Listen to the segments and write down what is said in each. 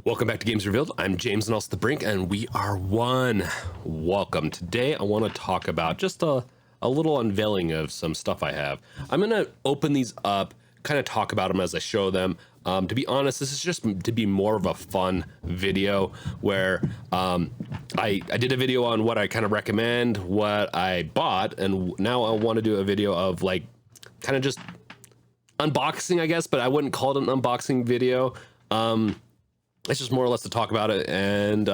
Welcome back to Games Revealed. I'm James and also The Brink, and we are one. Welcome. Today I want to talk about just a little unveiling of some stuff I have. I'm going to open these up, kind of talk about them as I show them. To be honest, this is just to be more of a fun video where I did a video on what I kind of recommend, what I bought, and now I want to do a video of like kind of just unboxing, I guess, but I wouldn't call it an unboxing video. It's just more or less to talk about it and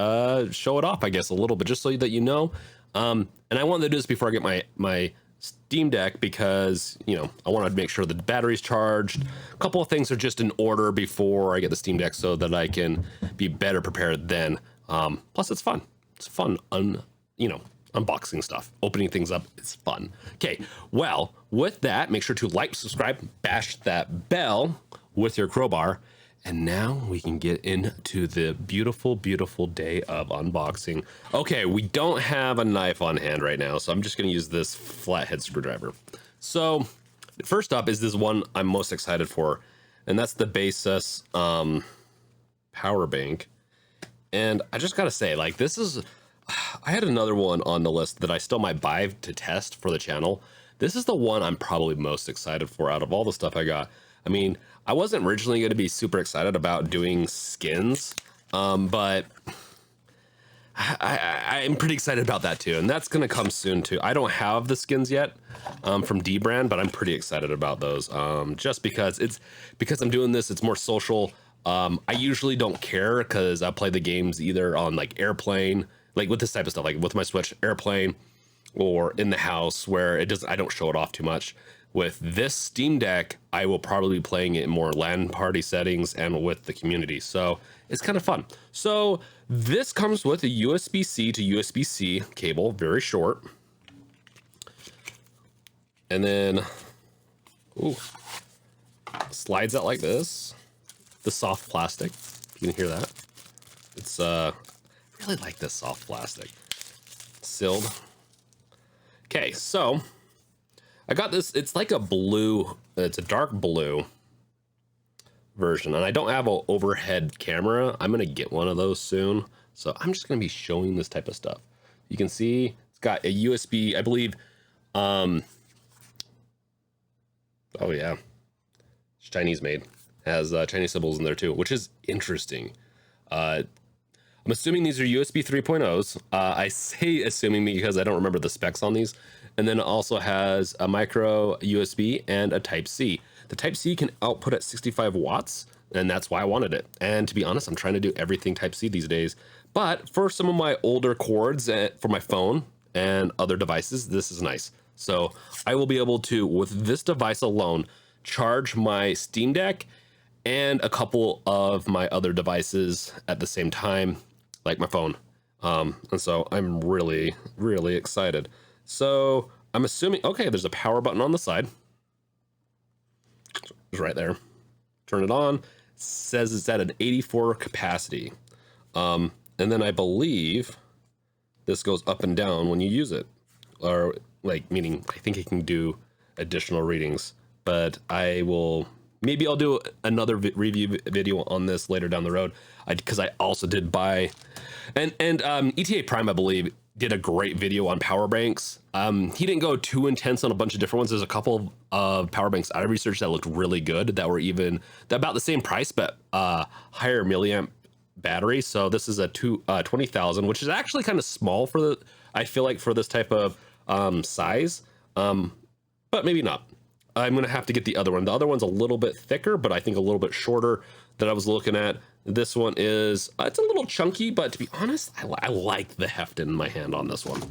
show it off, I guess, a little bit, just so that you know. And I wanted to do this before I get my Steam Deck because, you know, I want to make sure the battery's charged. A couple of things are just in order before I get the Steam Deck so that I can be better prepared then. Plus, it's fun. It's fun, unboxing stuff. Opening things up is fun. Okay, well, with that, make sure to like, subscribe, bash that bell with your crowbar. And now we can get into the beautiful, beautiful day of unboxing. Okay, we don't have a knife on hand right now, so I'm just gonna use this flathead screwdriver. So first up is this one I'm most excited for, and that's the Basis power bank. And I just gotta say, like, this is, I had another one on the list that I still might buy to test for the channel. This is the one I'm probably most excited for out of all the stuff I got. I mean, I wasn't originally going to be super excited about doing skins, but I'm pretty excited about that too. And that's going to come soon too. I don't have the skins yet from D brand, but I'm pretty excited about those just because I'm doing this. It's more social. I usually don't care because I play the games either on like airplane, like with this type of stuff, like with my Switch, airplane, or in the house where I don't show it off too much. With this Steam Deck, I will probably be playing it in more LAN party settings and with the community. So it's kind of fun. So this comes with a USB-C to USB-C cable, very short. And then, ooh, slides out like this. The soft plastic, you can hear that. It's, I really like this soft plastic. Sealed. Okay, so I got this, it's like a blue, it's a dark blue version, and I don't have an overhead camera. I'm gonna get one of those soon. So I'm just gonna be showing this type of stuff. You can see it's got a USB, I believe, oh yeah, it's Chinese made. Has Chinese symbols in there too, which is interesting. I'm assuming these are USB 3.0s. I say assuming because I don't remember the specs on these. And then it also has a micro USB and a Type-C. The Type-C can output at 65 watts, and that's why I wanted it. And to be honest, I'm trying to do everything Type-C these days. But for some of my older cords for my phone and other devices, this is nice. So I will be able to, with this device alone, charge my Steam Deck and a couple of my other devices at the same time, like my phone. And so I'm really, really excited. So I'm assuming, okay, there's a power button on the side. It's right there. Turn it on. Says it's at an 84 capacity. And then I believe this goes up and down when you use it. Or like, meaning I think it can do additional readings, but maybe I'll do another review video on this later down the road. Because I also did buy, and ETA Prime, I believe, did a great video on power banks. He didn't go too intense on a bunch of different ones. There's a couple of power banks I researched that looked really good, that were about the same price, but higher milliamp battery. So this is a 20,000, which is actually kind of small I feel like for this type of size, but maybe not. I'm gonna have to get the other one. The other one's a little bit thicker, but I think a little bit shorter that I was looking at. This one is, it's a little chunky, but to be honest, I like the heft in my hand on this one.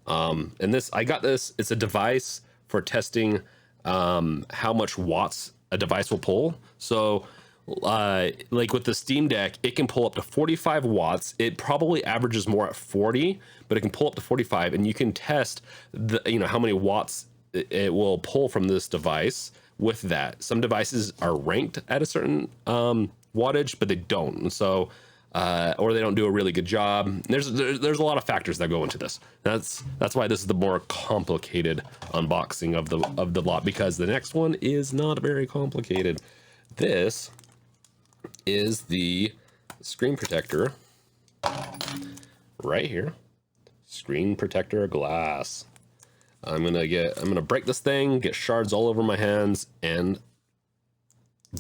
And I got this, it's a device for testing how much watts a device will pull. So like with the Steam Deck, it can pull up to 45 watts. It probably averages more at 40, but it can pull up to 45, and you can test how many watts it will pull from this device with that. Some devices are ranked at a certain wattage, but they don't. And so, or they don't do a really good job. There's a lot of factors that go into this. That's why this is the more complicated unboxing of the lot, because the next one is not very complicated. This is the screen protector right here. Screen protector glass. I'm gonna break this thing, get shards all over my hands, and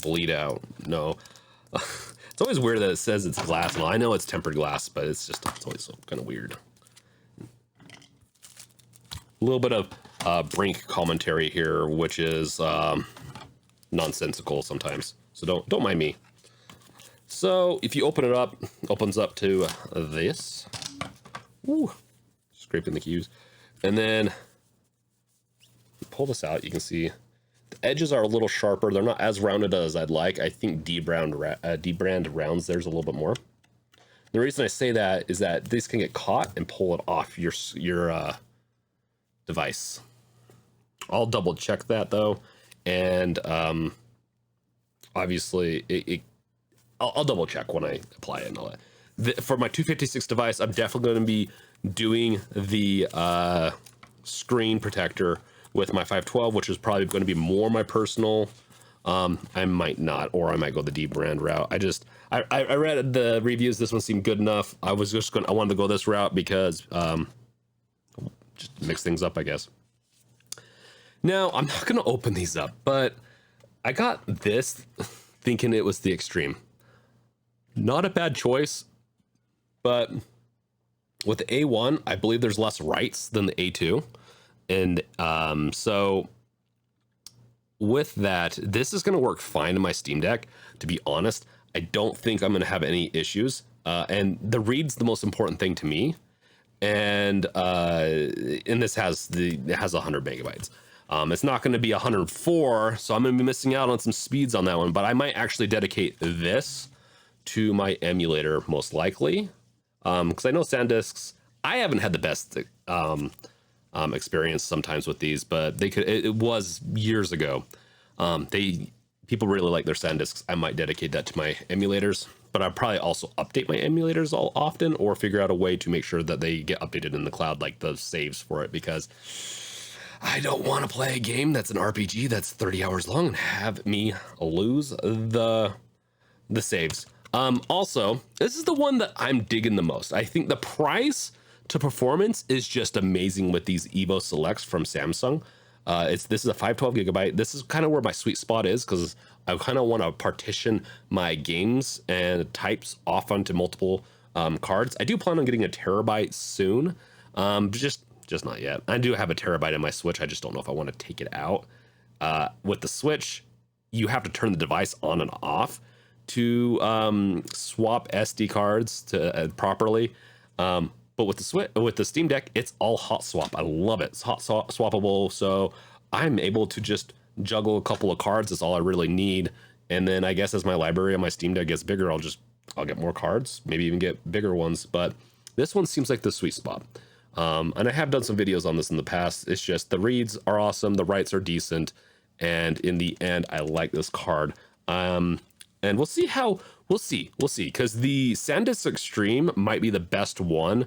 bleed out. No. It's always weird that it says it's glass. Well, I know it's tempered glass, but it's always so kind of weird. A little bit of Brink commentary here, which is nonsensical sometimes. So don't mind me. So if you open it up, opens up to this. Ooh, scraping the keys. And then pull this out, you can see the edges are a little sharper. They're not as rounded as I'd like. I think D-brand rounds theirs a little bit more. The reason I say that is that these can get caught and pull it off your device. I'll double check that though, and obviously I'll double check when I apply it and all that. For my 256 device, I'm definitely going to be doing the screen protector with my 512, which is probably going to be more my personal. I might not, or I might go the D brand route. I read the reviews. This one seemed good enough. I wanted to go this route because just mix things up, I guess. Now I'm not going to open these up, but I got this thinking it was the Extreme. Not a bad choice, but with the A1, I believe there's less writes than the A2. And so with that, this is going to work fine in my Steam Deck. To be honest, I don't think I'm going to have any issues. And the read's the most important thing to me. And this has 100 megabytes. It's not going to be 104, so I'm going to be missing out on some speeds on that one. But I might actually dedicate this to my emulator, most likely, because I know SanDisks. I haven't had the best experience sometimes with these, but they could. It was years ago. People really like their SanDisks. I might dedicate that to my emulators, but I'll probably also update my emulators all often, or figure out a way to make sure that they get updated in the cloud, like the saves for it, because I don't want to play a game that's an RPG that's 30 hours long and have me lose the saves. Also, this is the one that I'm digging the most. I think the price to performance is just amazing with these Evo Selects from Samsung. This is a 512 gigabyte. This is kind of where my sweet spot is, because I kind of want to partition my games and types off onto multiple cards. I do plan on getting a terabyte soon, just not yet. I do have a terabyte in my Switch. I just don't know if I want to take it out. With the Switch, you have to turn the device on and off to swap SD cards to properly. But with the Steam Deck, it's all hot swap. I love it. It's hot swappable, so I'm able to just juggle a couple of cards. That's all I really need. And then I guess as my library on my Steam Deck gets bigger, I'll get more cards, maybe even get bigger ones. But this one seems like the sweet spot. And I have done some videos on this in the past. It's just the reads are awesome, the writes are decent, and in the end, I like this card. And we'll see, because the SanDisk Extreme might be the best one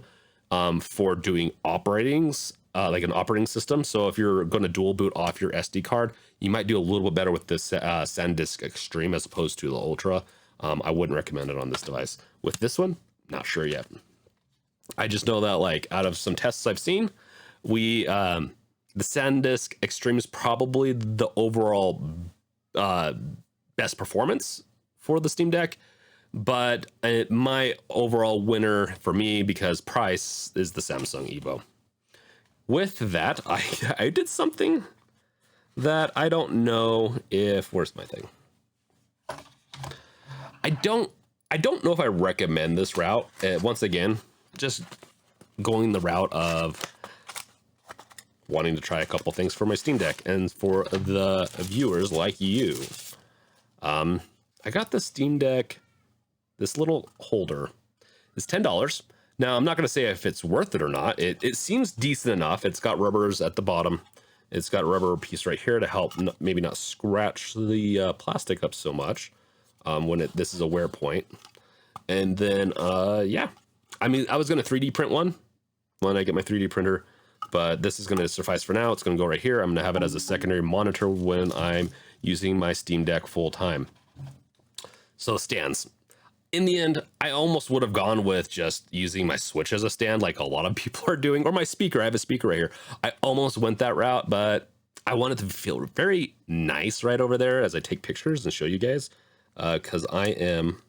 for doing operatings, like an operating system. So if you're going to dual boot off your SD card, you might do a little bit better with this SanDisk Extreme as opposed to the Ultra. I wouldn't recommend it on this device. With this one, not sure yet. I just know that, like, out of some tests I've seen, the SanDisk Extreme is probably the overall best performance for the Steam Deck, but my overall winner for me, because price, is the Samsung Evo. With that, I did something that I don't know if, where's my thing? I don't know if I recommend this route. Once again, just going the route of wanting to try a couple things for my Steam Deck and for the viewers like you. I got the Steam Deck, this little holder. It's $10. Now, I'm not going to say if it's worth it or not. It seems decent enough. It's got rubbers at the bottom. It's got a rubber piece right here to help maybe not scratch the plastic up so much when this is a wear point. And then, yeah. I mean, I was going to 3D print one when I get my 3D printer, but this is going to suffice for now. It's going to go right here. I'm going to have it as a secondary monitor when I'm using my Steam Deck full time. So stands. in the end, I almost would have gone with just using my Switch as a stand, like a lot of people are doing, or my speaker. I have a speaker right here. I almost went that route, but I wanted to feel very nice right over there as I take pictures and show you guys, because I am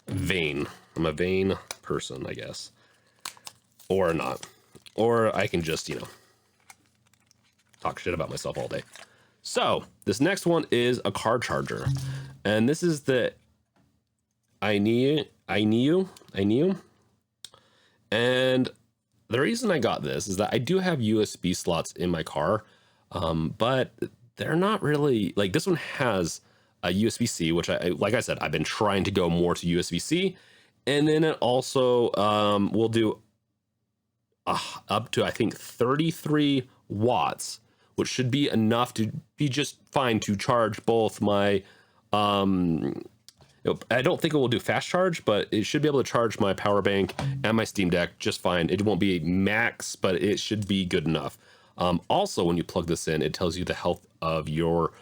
vain. I'm a vain person, I guess, or not, or I can just, talk shit about myself all day. So this next one is a car charger, and this is the I knew. And the reason I got this is that I do have USB slots in my car, but they're not really like this one has a USB-C, which like I said, I've been trying to go more to USB-C. And then it also will do up to, I think, 33 watts, which should be enough to be just fine to charge both my I don't think it will do fast charge, but it should be able to charge my power bank and my Steam Deck just fine. It won't be max, but it should be good enough. Also, when you plug this in, it tells you the health of your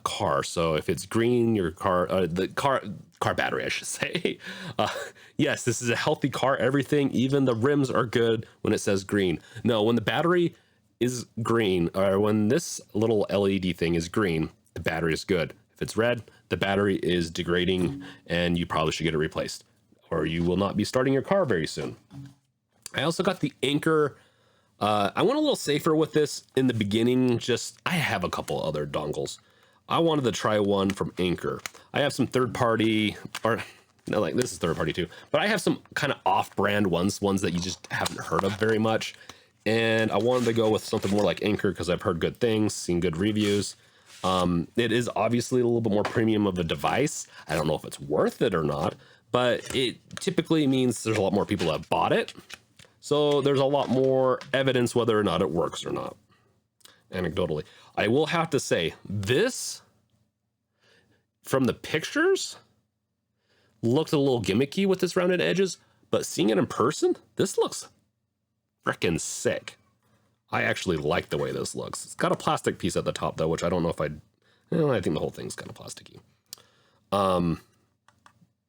car. So if it's green, your the car battery, I should say. Yes, this is a healthy car. Everything, even the rims are good when it says green. No, when the battery is green, or when this little LED thing is green, the battery is good. If it's red, the battery is degrading and you probably should get it replaced, or you will not be starting your car very soon. I also got the Anchor. I went a little safer with this in the beginning. I have a couple other dongles. I wanted to try one from Anchor. I have some third party, or no, like this is third party too, but I have some kind of off-brand ones that you just haven't heard of very much. And I wanted to go with something more like Anchor because I've heard good things, seen good reviews. It is obviously a little bit more premium of a device. I don't know if it's worth it or not, but it typically means there's a lot more people that have bought it. So there's a lot more evidence whether or not it works or not. Anecdotally, I will have to say this from the pictures looked a little gimmicky with its rounded edges, but seeing it in person, this looks freaking sick. I actually like the way this looks. It's got a plastic piece at the top though, which I don't know if I think the whole thing's kind of plasticky.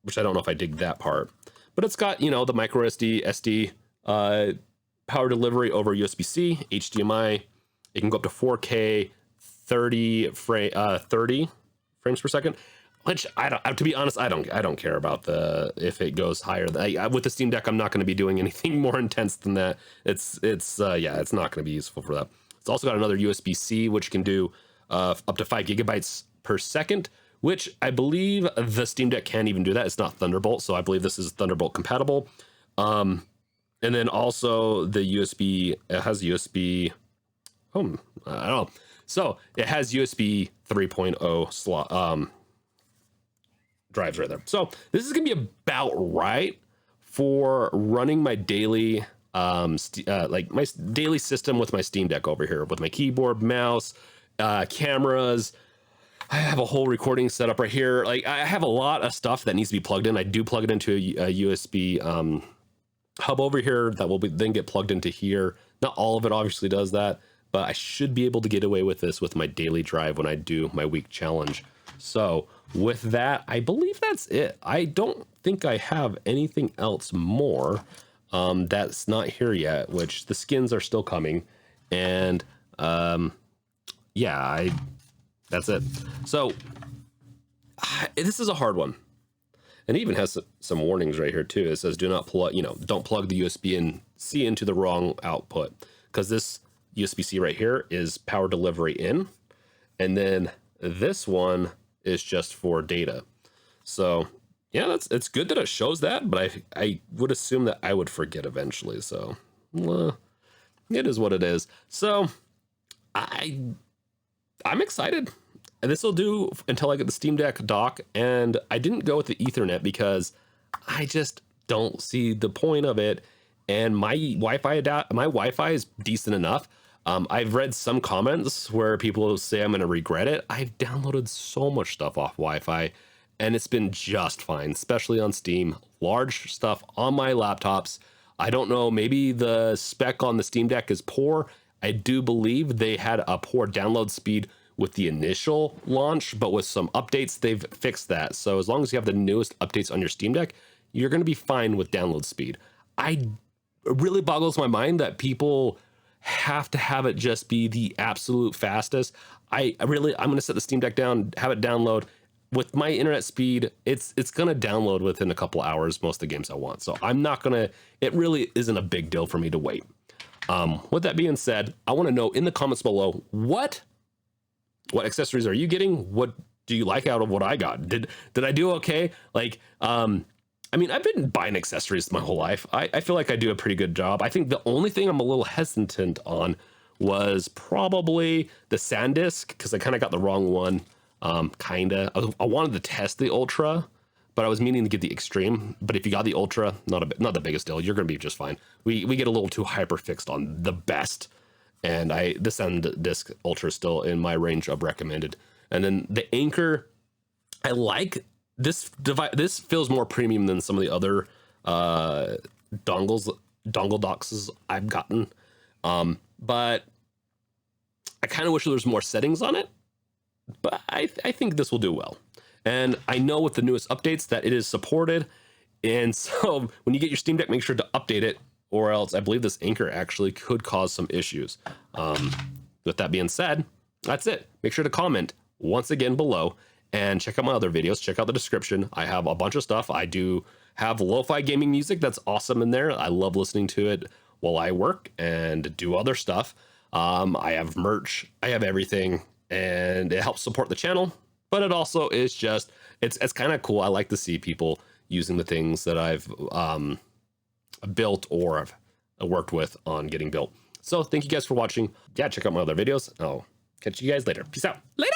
Which I don't know if I dig that part, but it's got, the micro SD, power delivery over USB-C, HDMI. It can go up to 4K, 30 frames per second. Which to be honest, I don't care about if it goes higher. With the Steam Deck, I'm not going to be doing anything more intense than that. It's not going to be useful for that. It's also got another USB-C, which can do up to 5 gigabytes per second, which I believe the Steam Deck can't even do that. It's not Thunderbolt, so I believe this is Thunderbolt compatible. And then also the USB, it has USB. I don't know. So it has USB 3.0 slot. Drives right there. So this is gonna be about right for running my daily like my daily system with my Steam Deck over here with my keyboard, mouse, cameras. I have a whole recording setup right here. Like I have a lot of stuff that needs to be plugged in. I do plug it into a USB hub over here that will then get plugged into here. Not all of it obviously does that, but I should be able to get away with this with my daily drive when I do my week challenge. So with that, I believe that's it. I don't think I have anything else more that's not here yet, which the skins are still coming. And yeah, that's it. So this is a hard one. And it even has some warnings right here too. It says do not plug, don't plug the USB-C into the wrong output, because this USB-C right here is power delivery in, and then this one is just for data. So yeah, it's good that it shows that, but I would assume that I would forget eventually. So it is what it is. So I'm excited. And this will do until I get the Steam Deck dock. And I didn't go with the Ethernet because I just don't see the point of it. And my Wi-Fi is decent enough. I've read some comments where people say I'm going to regret it. I've downloaded so much stuff off Wi-Fi and it's been just fine, especially on Steam. Large stuff on my laptops. I don't know, maybe the spec on the Steam Deck is poor. I do believe they had a poor download speed with the initial launch, but with some updates, they've fixed that. So as long as you have the newest updates on your Steam Deck, you're going to be fine with download speed. It really boggles my mind that people have to have it just be the absolute fastest. I'm going to set the Steam Deck down, have it download. With my internet speed, it's going to download within a couple hours, most of the games I want. So I'm not going to, it really isn't a big deal for me to wait. With that being said, I want to know in the comments below, what accessories are you getting? What do you like out of what I got? Did I do okay? Like, I mean, I've been buying accessories my whole life. I feel like I do a pretty good job. I think the only thing I'm a little hesitant on was probably the SanDisk, because I kind of got the wrong one. I wanted to test the Ultra, but I was meaning to get the Extreme. But if you got the Ultra, not the biggest deal. You're going to be just fine. We get a little too hyper fixed on the best, and the SanDisk Ultra is still in my range of recommended. And then the Anchor, I like this device. This feels more premium than some of the other dongle docks I've gotten. But I kind of wish there was more settings on it. But I think this will do well. And I know with the newest updates that it is supported. And so when you get your Steam Deck, make sure to update it, or else I believe this Anchor actually could cause some issues. With that being said, that's it. Make sure to comment once again below and check out my other videos. Check out the description. I have a bunch of stuff. I do have lo-fi gaming music that's awesome in there. I love listening to it while I work and do other stuff. I have merch. I have everything. And it helps support the channel, but it also is just, it's kind of cool. I like to see people using the things that I've built or have worked with on getting built. So thank you guys for watching. Yeah, check out my other videos. I'll catch you guys later. Peace out. Later.